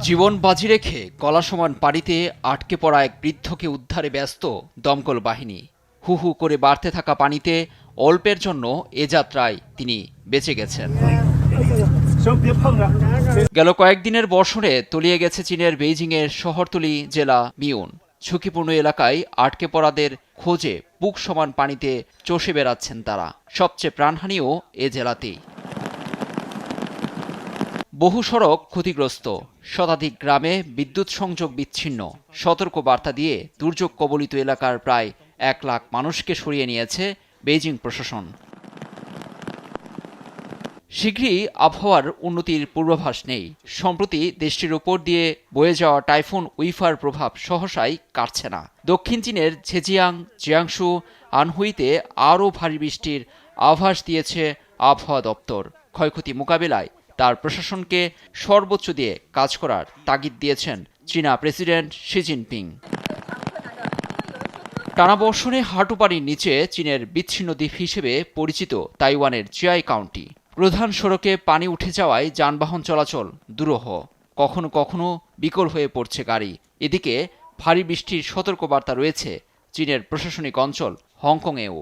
জীবন বাজি রেখে গলা সমান পানিতে আটকে পড়া এক বৃদ্ধকে উদ্ধারে ব্যস্ত দমকল বাহিনী। হু হু করে বাড়তে থাকা পানিতে অল্পের জন্য এ যাত্রায় তিনি বেঁচে গেছেন। গেল কয়েকদিনের বর্ষণে তলিয়ে গেছে চীনের বেইজিংয়ের শহরতলি জেলা মিউন। ঝুঁকিপূর্ণ এলাকায় আটকে পড়াদের খোঁজে বুক সমান পানিতে চষে বেড়াচ্ছেন তারা। সবচেয়ে প্রাণহানিও এ জেলাতেই। বহু সড়ক ক্ষতিগ্রস্ত, শতাধিক গ্রামে বিদ্যুৎ সংযোগ বিচ্ছিন্ন। সতর্ক বার্তা দিয়ে দুর্যোগ কবলিত এলাকার প্রায় 1 লাখ মানুষকে সরিয়ে নিয়েছে বেইজিং প্রশাসন। শীঘ্রই আবহাওয়ার উন্নতির পূর্বাভাস নেই। সম্প্রতি দেশটির উপর দিয়ে বয়ে যাওয়া টাইফুন উইফার প্রভাব সহসাই কাটছে না। দক্ষিণ চীনের ঝেজিয়াং, জিয়াংশু, আনহুইতে আরও ভারী বৃষ্টির আভাস দিয়েছে আবহাওয়া দপ্তর। ক্ষয়ক্ষতি মোকাবিলায় তার প্রশাসনকে সর্বোচ্চ দিয়ে কাজ করার তাগিদ দিয়েছেন চীনা প্রেসিডেন্ট শি জিনপিং। টানা বর্ষণে হাঁটু পানির নিচে চীনের বিচ্ছিন্ন দ্বীপ হিসেবে পরিচিত তাইওয়ানের চিয়াই কাউন্টি। প্রধান সড়কে পানি উঠে যাওয়ায় যানবাহন চলাচল দুরূহ। কখনো কখনো বিকল হয়ে পড়ছে গাড়ি। এদিকে ভারী বৃষ্টির সতর্কবার্তা রয়েছে চীনের প্রশাসনিক অঞ্চল হংকংয়েও।